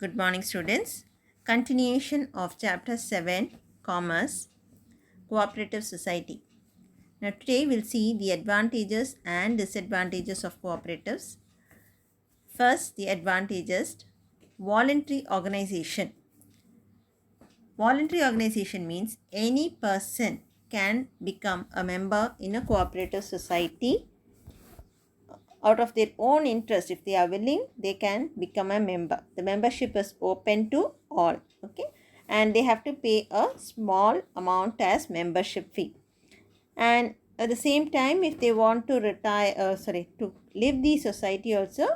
Good morning, students. Continuation of Chapter 7 Commerce Cooperative Society. Now, today we'll see the advantages and disadvantages of cooperatives. First, the advantages: voluntary organization. Voluntary organization means any person can become a member in a cooperative society out of their own interest. If they are willing, they can become a member. The membership is open to all, okay, and they have to pay a small amount as membership fee. And at the same time, if they want to to leave the society also,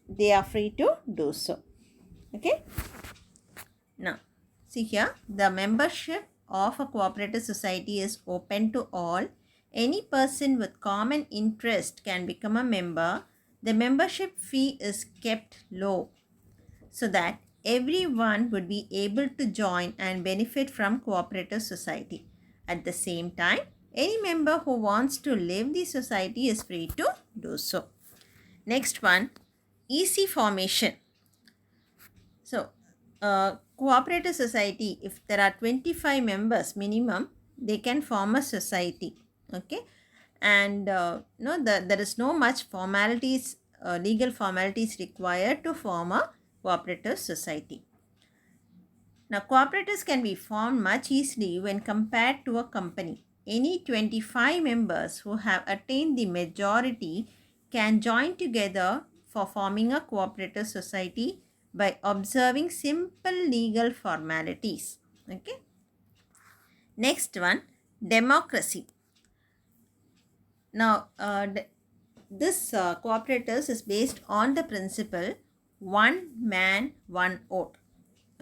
they are free to do so. Okay, now see here, the membership of a cooperative society is open to all. Any person with common interest can become a member. The membership fee is kept low so that everyone would be able to join and benefit from cooperative society. At the same time, any member who wants to leave the society is free to do so. Next one, easy formation. So, cooperative society, if there are 25 members minimum, they can form a society. Okay, and there is no much formalities, legal formalities required to form a cooperative society. Now, cooperatives can be formed much easily when compared to a company. Any 25 members who have attained the majority can join together for forming a cooperative society by observing simple legal formalities. Okay. Next one, democracy. Now, this cooperatives is based on the principle one man, one vote.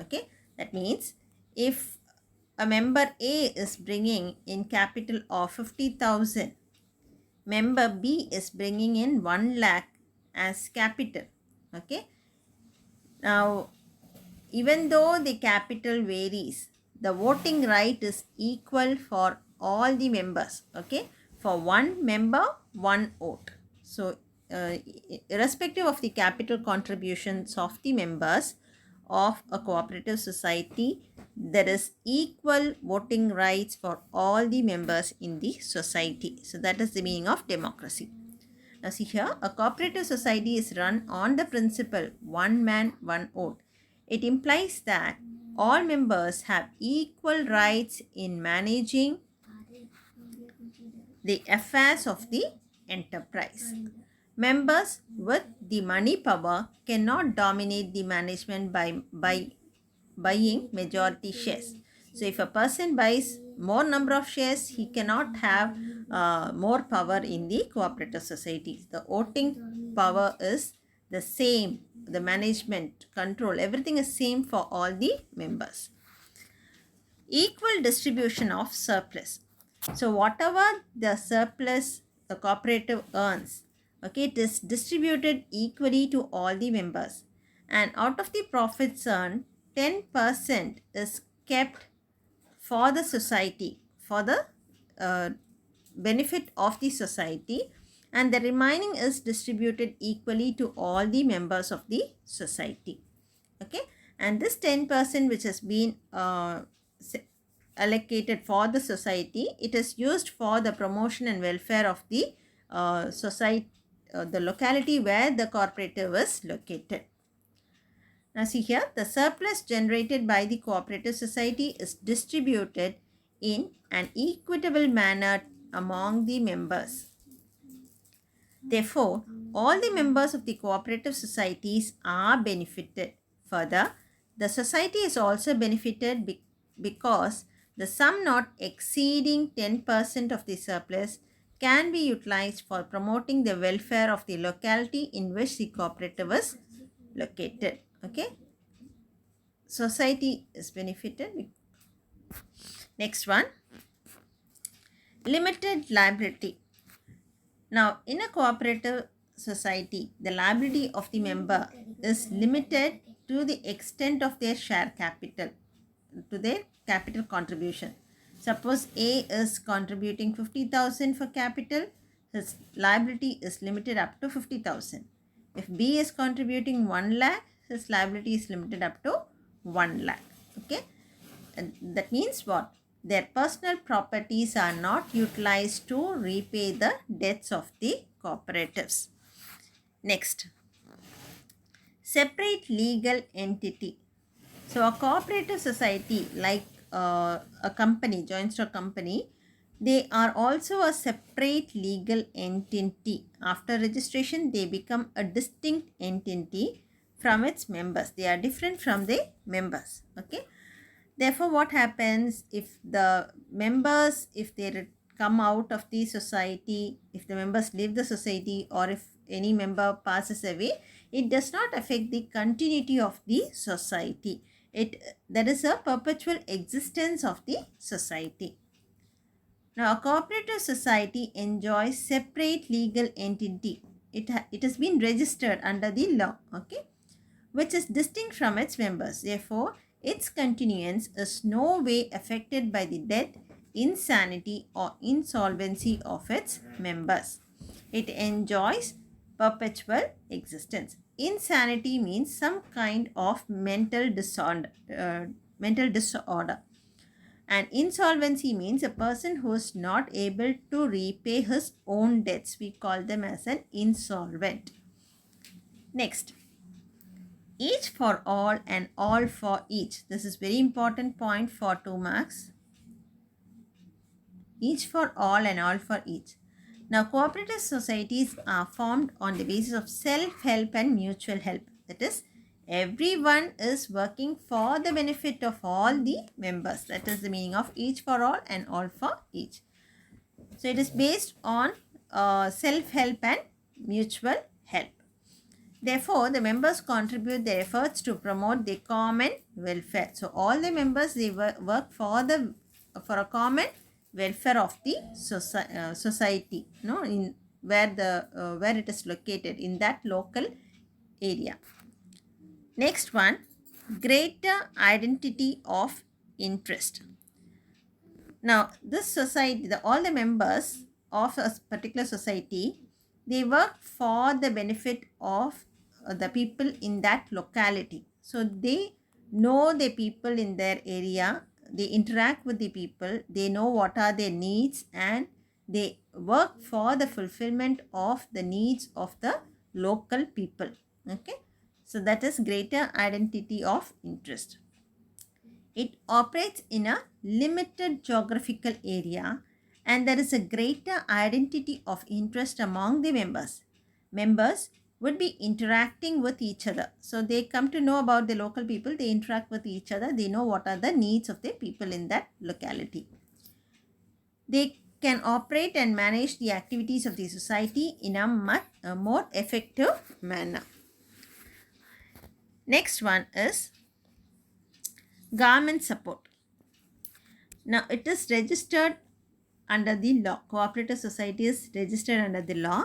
Okay, that means if a member A is bringing in capital of 50,000, member B is bringing in 1 lakh as capital. Okay, now even though the capital varies, the voting right is equal for all the members. Okay, for one member, one vote. So, irrespective of the capital contributions of the members of a cooperative society, there is equal voting rights for all the members in the society. So, that is the meaning of democracy. Now, see here, a cooperative society is run on the principle one man, one vote. It implies that all members have equal rights in managing the affairs of the enterprise. Members with the money power cannot dominate the management by buying majority shares. So, if a person buys more number of shares, he cannot have more power in the cooperative society. The voting power is the same. The management, control, everything is same for all the members. Equal distribution of surplus. So, whatever the surplus the cooperative earns, okay, it is distributed equally to all the members. And out of the profits earned, 10% is kept for the society, for the benefit of the society, and the remaining is distributed equally to all the members of the society. Okay, and this 10% which has been allocated for the society, it is used for the promotion and welfare of the society, the locality where the cooperative is located. Now see here, the surplus generated by the cooperative society is distributed in an equitable manner among the members. Therefore, all the members of the cooperative societies are benefited. Further, the society is also benefited because the sum not exceeding 10% of the surplus can be utilized for promoting the welfare of the locality in which the cooperative is located. Okay, society is benefited. Next one, limited liability. Now, in a cooperative society, the liability of the member is limited to the extent of their share capital, to their capital contribution. Suppose A is contributing 50,000 for capital, his liability is limited up to 50,000. If B is contributing 1 lakh, his liability is limited up to 1 lakh. Okay, and that means what? Their personal properties are not utilized to repay the debts of the cooperatives. Next, separate legal entity. So a cooperative society, like a company, joint stock company, they are also a separate legal entity. After registration, they become a distinct entity from its members. They are different from the members. Okay. Therefore, what happens if the members, if they come out of the society, if the members leave the society, or if any member passes away, it does not affect the continuity of the society. There is a perpetual existence of the society. Now, a cooperative society enjoys separate legal entity. It has been registered under the law, okay, which is distinct from its members. Therefore, its continuance is no way affected by the death, insanity, or insolvency of its members. It enjoys perpetual existence. Insanity means some kind of mental disorder. And insolvency means a person who is not able to repay his own debts. We call them as an insolvent. Next, each for all and all for each. This is very important point for 2 marks. Each for all and all for each. Now, cooperative societies are formed on the basis of self-help and mutual help. That is, everyone is working for the benefit of all the members. That is the meaning of each for all and all for each. So, it is based on self-help and mutual help. Therefore, the members contribute their efforts to promote the common welfare. So, all the members, they work for a common welfare of the society, in where it is located in that local area. Next one, greater identity of interest. Now, this society, all the members of a particular society, they work for the benefit of the people in that locality. So, they know the people in their area, they interact with the people, they know what are their needs, and they work for the fulfillment of the needs of the local people. Okay. So, that is greater identity of interest. It operates in a limited geographical area, and there is a greater identity of interest among the members. Members would be interacting with each other. So, they come to know about the local people, they interact with each other, they know what are the needs of the people in that locality. They can operate and manage the activities of the society in a more effective manner. Next one is government support. Now, it is registered under the law. Cooperative society is registered under the law,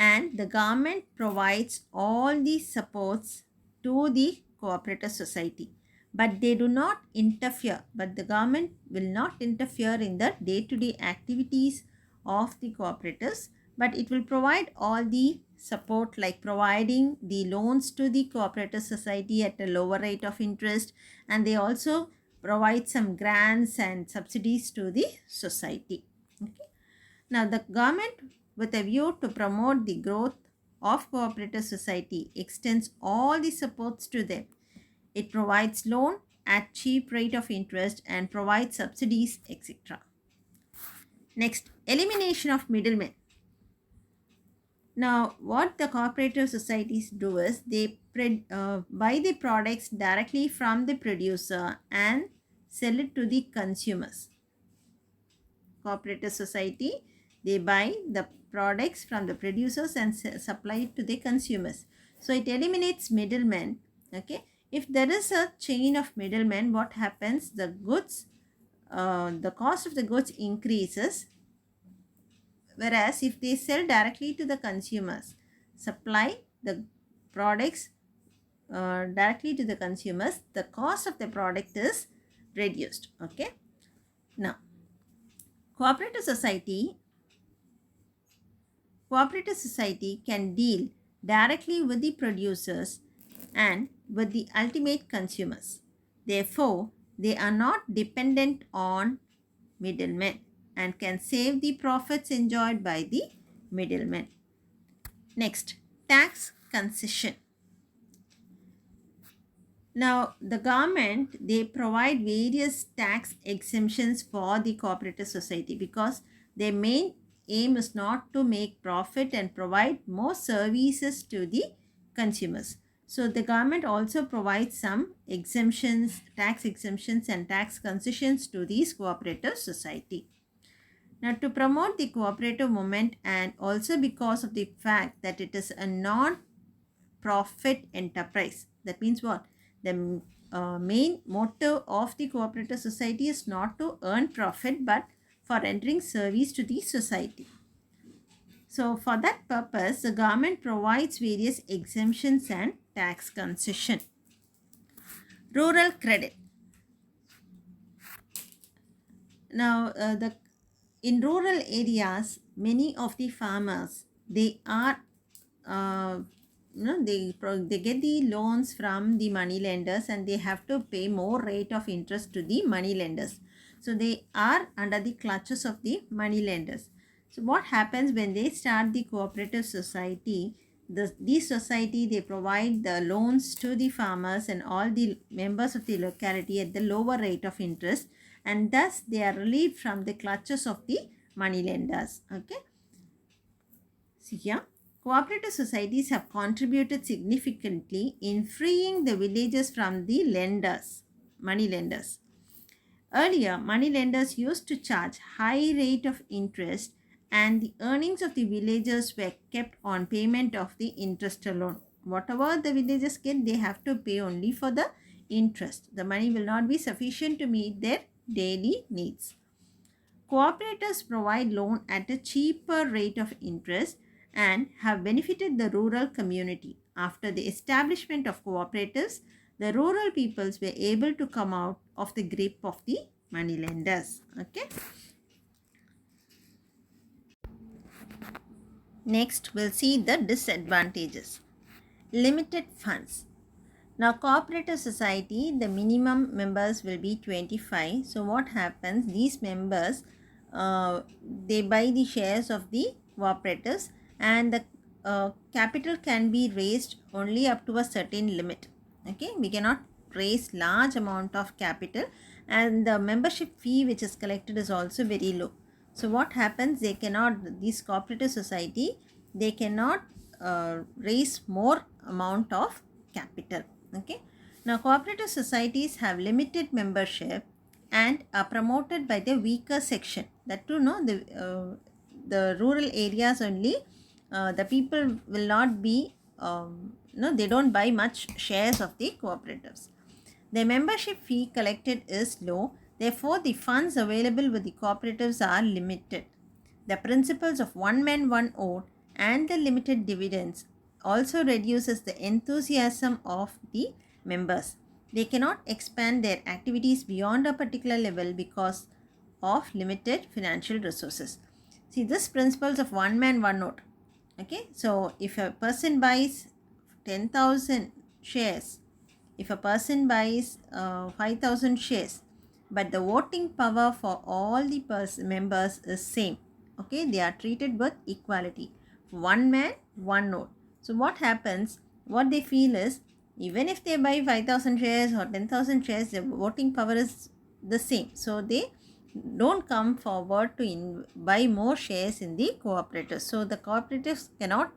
and the government provides all the supports to the cooperative society. But they do not interfere. But the government will not interfere in the day-to-day activities of the cooperatives, but it will provide all the support, like providing the loans to the cooperative society at a lower rate of interest, and they also provide some grants and subsidies to the society. Okay. Now, the government, with a view to promote the growth of cooperative society, extends all the supports to them. It provides loan at cheap rate of interest and provides subsidies, etc. Next, elimination of middlemen. Now, what the cooperative societies do is they buy the products directly from the producer and sell it to the consumers. Cooperative society, they buy the products from the producers and supply it to the consumers. So, it eliminates middlemen. Okay. If there is a chain of middlemen, what happens? The goods, the cost of the goods increases. Whereas if they sell directly to the consumers, supply the products directly to the consumers, the cost of the product is reduced. Okay. Now, cooperative society can deal directly with the producers and with the ultimate consumers. Therefore, they are not dependent on middlemen and can save the profits enjoyed by the middlemen. Next, tax concession. Now, the government, they provide various tax exemptions for the cooperative society because their main aim is not to make profit and provide more services to the consumers. So, the government also provides some exemptions, tax exemptions and tax concessions to these cooperative society. Now, to promote the cooperative movement and also because of the fact that it is a non-profit enterprise. That means what? The main motto of the cooperative society is not to earn profit but for rendering service to the society. So, for that purpose, the government provides various exemptions and tax concession. Rural credit. Now, in rural areas, many of the farmers, they are they get the loans from the money lenders and they have to pay more rate of interest to the money lenders. So they are under the clutches of the money lenders. So what happens when they start the cooperative society? This society, they provide the loans to the farmers and all the members of the locality at the lower rate of interest, and thus they are relieved from the clutches of the money lenders. Okay. So here, cooperative societies have contributed significantly in freeing the villages from the lenders, money lenders. Earlier, money lenders used to charge high rate of interest and the earnings of the villagers were kept on payment of the interest alone. Whatever the villagers get, they have to pay only for the interest. The money will not be sufficient to meet their daily needs. Cooperatives provide loan at a cheaper rate of interest and have benefited the rural community. After the establishment of cooperatives, the rural peoples were able to come out of the grip of the money lenders. Okay. Next, we'll see the disadvantages. Limited funds. Now, cooperative society, the minimum members will be 25. So, what happens? These members, they buy the shares of the cooperatives and the capital can be raised only up to a certain limit. Okay, we cannot raise large amount of capital and the membership fee which is collected is also very low. So, what happens? They cannot, this cooperative society, they cannot raise more amount of capital. Okay. Now, cooperative societies have limited membership and are promoted by the weaker section. That to know the rural areas only, the people will not be they don't buy much shares of the cooperatives. The membership fee collected is low. Therefore, the funds available with the cooperatives are limited. The principles of one man, one vote and the limited dividends also reduces the enthusiasm of the members. They cannot expand their activities beyond a particular level because of limited financial resources. See, this principles of one man, one vote. Okay, so if a person buys 10,000 shares, if a person buys 5,000 shares, but the voting power for all the members is same. Okay, they are treated with equality. One man, one vote. So what happens? What they feel is, even if they buy 5,000 shares or 10,000 shares, the voting power is the same. So they don't come forward to buy more shares in the cooperatives. So the cooperatives cannot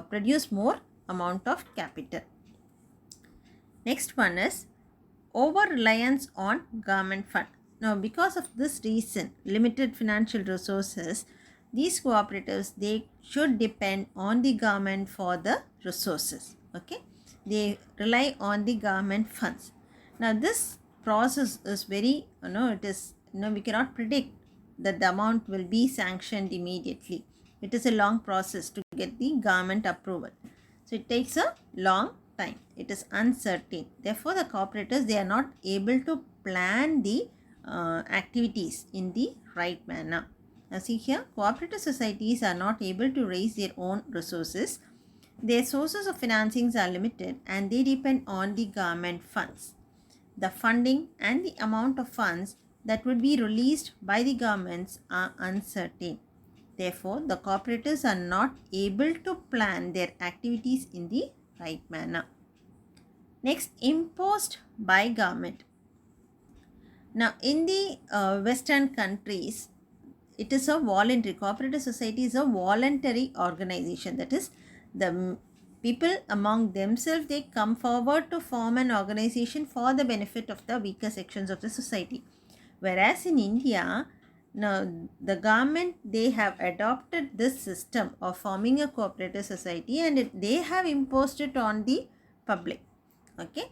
produce more amount of capital. Next one is over reliance on government fund. Now, because of this reason, limited financial resources, these cooperatives, they should depend on the government for the resources. Okay, they rely on the government funds. Now, this process is very, we cannot predict that the amount will be sanctioned immediately. It is a long process to get the government approval. So, it takes a long time. It is uncertain. Therefore, the cooperatives, they are not able to plan the activities in the right manner. Now, see here, cooperative societies are not able to raise their own resources. Their sources of financings are limited and they depend on the government funds. The funding and the amount of funds that would be released by the governments are uncertain. Therefore, the cooperatives are not able to plan their activities in the right manner. Next, imposed by government. Now, in the Western countries, it is a voluntary, cooperative society is a voluntary organization. That is, the people among themselves, they come forward to form an organization for the benefit of the weaker sections of the society. Whereas in India, now the government, they have adopted this system of forming a cooperative society, and they have imposed it on the public. Okay,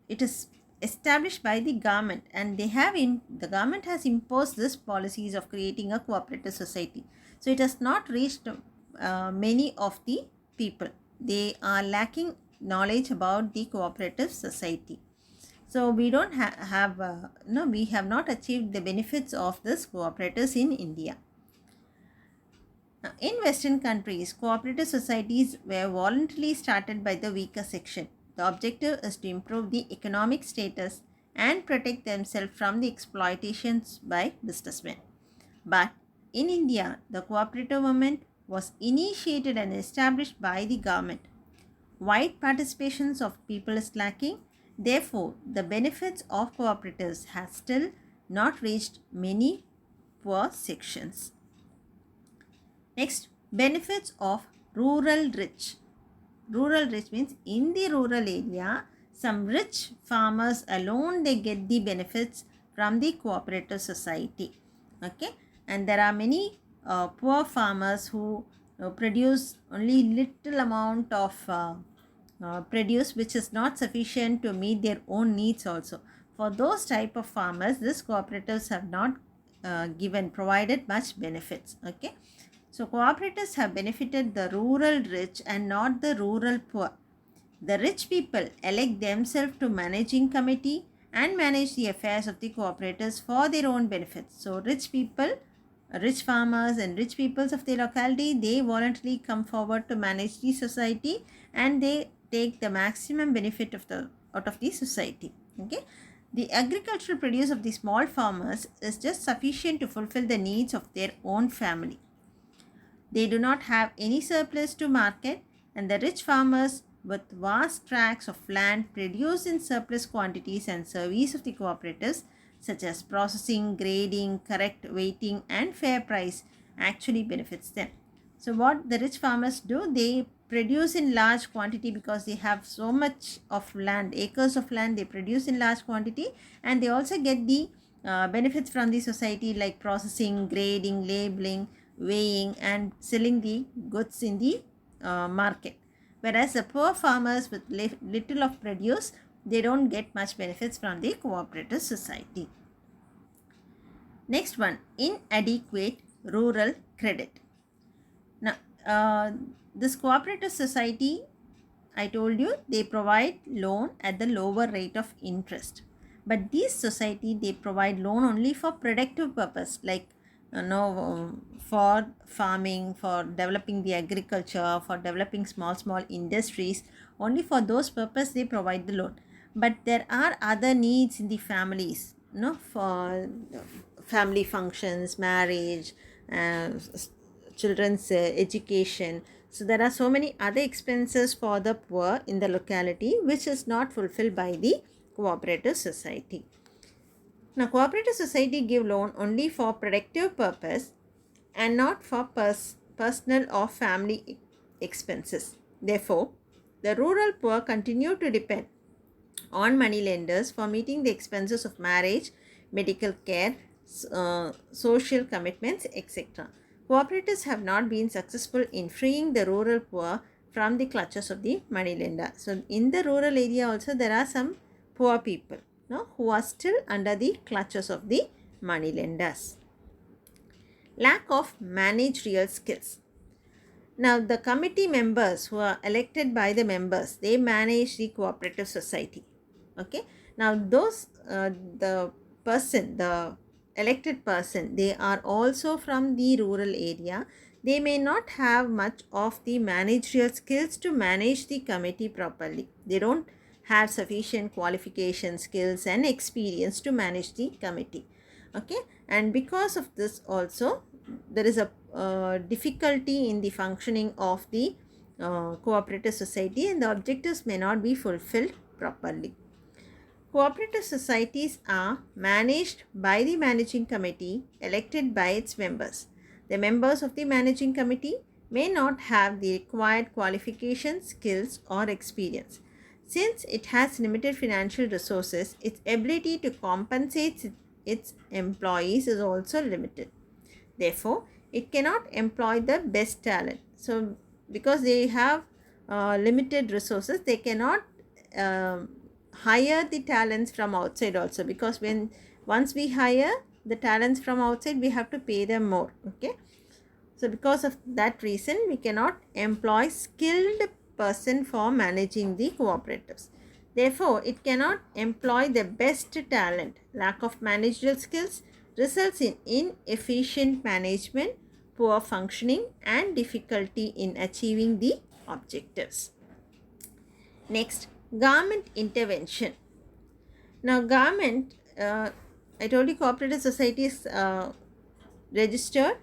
it is established by the government, and the government has imposed this policies of creating a cooperative society. So it has not reached many of the people. They are lacking knowledge about the cooperative society. So we don't have no, we have not achieved the benefits of this cooperatives in India. Now, in Western countries, cooperative societies were voluntarily started by the weaker section. The objective is to improve the economic status and protect themselves from the exploitations by businessmen. But in India, the cooperative movement was initiated and established by the government. Wide participations of people is lacking. Therefore, the benefits of cooperatives have still not reached many poor sections. Next, benefits of rural rich. Rural rich means in the rural area, some rich farmers alone, they get the benefits from the cooperative society. Okay, and there are many poor farmers who produce only little amount of produce, which is not sufficient to meet their own needs also. For those type of farmers, these cooperatives have not provided much benefits. Okay, so cooperatives have benefited the rural rich and not the rural poor. The rich people elect themselves to managing committee and manage the affairs of the cooperatives for their own benefits. So rich people, rich farmers and rich peoples of the locality, they voluntarily come forward to manage the society, and they take the maximum benefit of the out of the society. Okay, the agricultural produce of the small farmers is just sufficient to fulfill the needs of their own family. They do not have any surplus to market, and the rich farmers with vast tracts of land produce in surplus quantities, and service of the cooperatives such as processing, grading, correct weighting and fair price actually benefits them. So what the rich farmers do, they produce in large quantity because they have so much of land, acres of land, they produce in large quantity, and they also get the benefits from the society like processing, grading, labeling, weighing and selling the goods in the market. Whereas the poor farmers with little of produce, they don't get much benefits from the cooperative society. Next one, inadequate rural credit. Now, this cooperative society, I told you, they provide loan at the lower rate of interest. But this society, they provide loan only for productive purpose, like for farming, for developing the agriculture, for developing small industries. Only for those purpose they provide the loan. But there are other needs in the families, for family functions, marriage, children's education. So there are so many other expenses for the poor in the locality which is not fulfilled by the cooperative society. Now, cooperative society give loan only for productive purpose and not for personal or family expenses. Therefore, the rural poor continue to depend on money lenders for meeting the expenses of marriage, medical care, social commitments, etc. Cooperatives have not been successful in freeing the rural poor from the clutches of the money lender. So, in the rural area also there are some poor people, who are still under the clutches of the money lenders. Lack of managerial skills. Now, the committee members who are elected by the members, they manage the cooperative society. Okay. Now, the elected person, they are also from the rural area. They may not have much of the managerial skills to manage the committee properly. They don't have sufficient qualification, skills, and experience to manage the committee. Okay, and because of this also there is a difficulty in the functioning of the cooperative society, and the objectives may not be fulfilled properly. Cooperative societies are managed by the managing committee elected by its members. The members of the managing committee may not have the required qualifications, skills, or experience. Since it has limited financial resources, its ability to compensate its employees is also limited. Therefore, it cannot employ the best talent. So, because they have limited resources, they cannot hire the talents from outside also, because once we hire the talents from outside, we have to pay them more. Okay, so because of that reason, we cannot employ skilled person for managing the cooperatives. Therefore, it cannot employ the best talent. Lack of managerial skills results in inefficient management, poor functioning, and difficulty in achieving the objectives. Next, government intervention. Now, government, I told you cooperative society is registered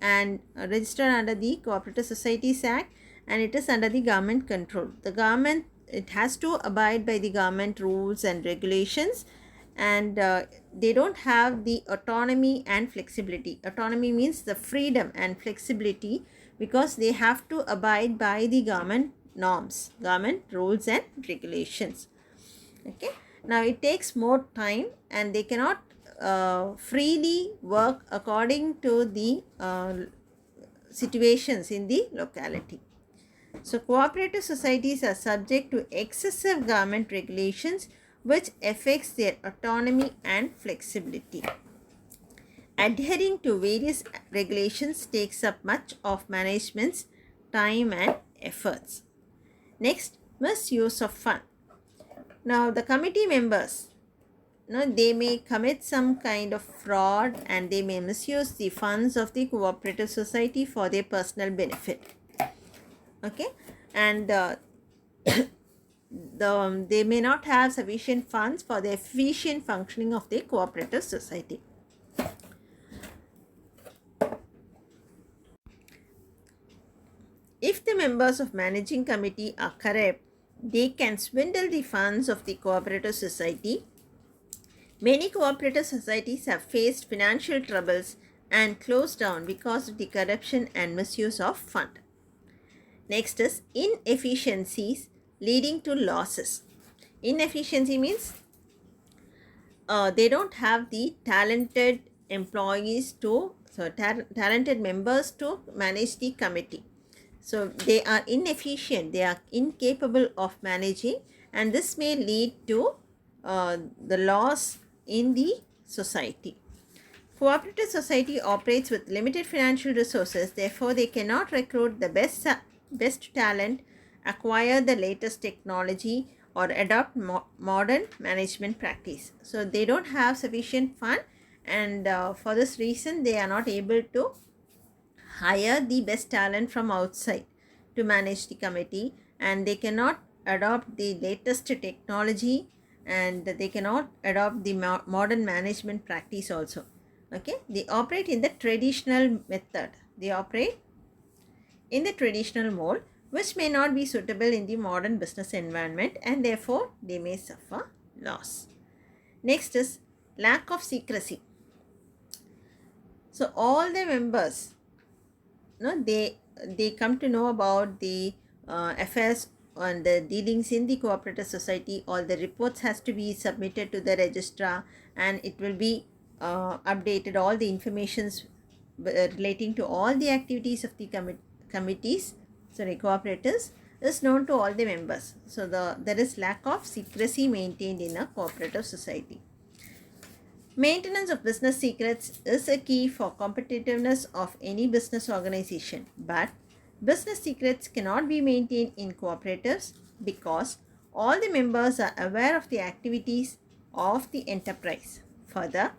under the Cooperative Societies Act, and it is under the government control. The government, it has to abide by the government rules and regulations, and they don't have the autonomy and flexibility. Autonomy means the freedom and flexibility, because they have to abide by the government norms, government rules and regulations. Okay, now it takes more time, and they cannot freely work according to the situations in the locality. So, cooperative societies are subject to excessive government regulations, which affects their autonomy and flexibility. Adhering to various regulations takes up much of management's time and efforts. Next, misuse of fund. Now, the committee members, they may commit some kind of fraud, and they may misuse the funds of the cooperative society for their personal benefit. Okay, and they may not have sufficient funds for the efficient functioning of the cooperative society. If the members of managing committee are corrupt, they can swindle the funds of the cooperative society. Many cooperative societies have faced financial troubles and closed down because of the corruption and misuse of fund. Next is inefficiencies leading to losses. Inefficiency means they don't have the talented employees talented members to manage the committee. So they are inefficient, they are incapable of managing, and this may lead to the loss in the society. Cooperative society operates with limited financial resources, therefore they cannot recruit the best talent, acquire the latest technology, or adopt modern management practice. So they don't have sufficient fund, and for this reason they are not able to hire the best talent from outside to manage the committee, and they cannot adopt the latest technology, and they cannot adopt the modern management practice also. Okay, they operate in the traditional method, they operate in the traditional mode, which may not be suitable in the modern business environment, and therefore they may suffer loss. Next is lack of secrecy. So all the members, they come to know about the affairs and the dealings in the cooperative society. All the reports has to be submitted to the registrar, and it will be updated. All the informations relating to all the activities of the cooperatives is known to all the members. So there is lack of secrecy maintained in a cooperative society. Maintenance of business secrets is a key for competitiveness of any business organization, but business secrets cannot be maintained in cooperatives because all the members are aware of the activities of the enterprise. Further,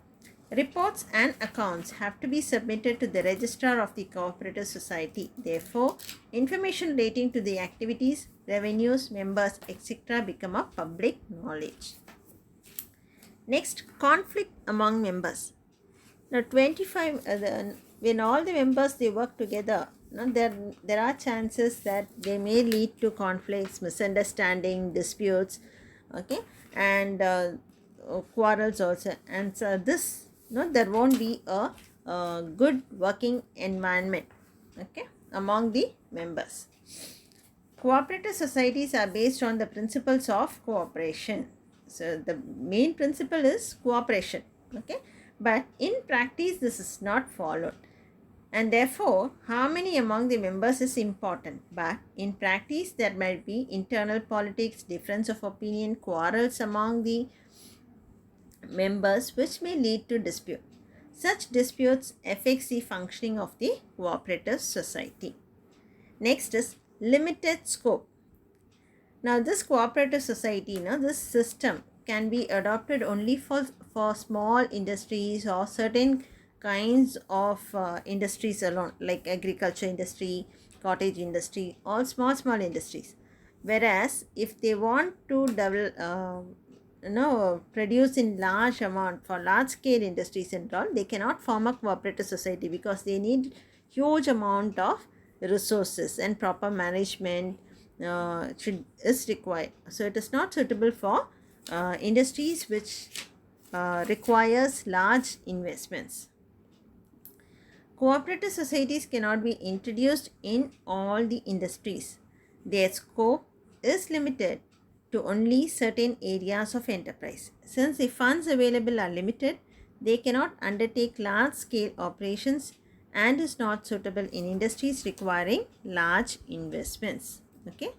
Reports and accounts have to be submitted to the registrar of the cooperative society. Therefore, information relating to the activities, revenues, members, etc. become a public knowledge. Next, conflict among members. Now, 25, when all the members they work together, there are chances that they may lead to conflicts, misunderstanding, disputes, okay, and quarrels also. And so this, there won't be a good working environment, okay, among the members. Cooperative societies are based on the principles of cooperation. So the main principle is cooperation, okay, but in practice this is not followed, and therefore harmony among the members is important, but in practice there might be internal politics, difference of opinion, quarrels among the members which may lead to dispute. Such disputes affects the functioning of the cooperative society. Next is limited scope. Now this cooperative society, this system can be adopted only for small industries or certain kinds of industries alone, like agriculture industry, cottage industry, all small industries. Whereas if they want to produce in large amount for large scale industries and all, they cannot form a cooperative society because they need huge amount of resources and proper management is required. So it is not suitable for industries which requires large investments. Cooperative societies cannot be introduced in all the industries. Their scope is limited to only certain areas of enterprise. Since the funds available are limited, they cannot undertake large scale operations and is not suitable in industries requiring large investments. Okay.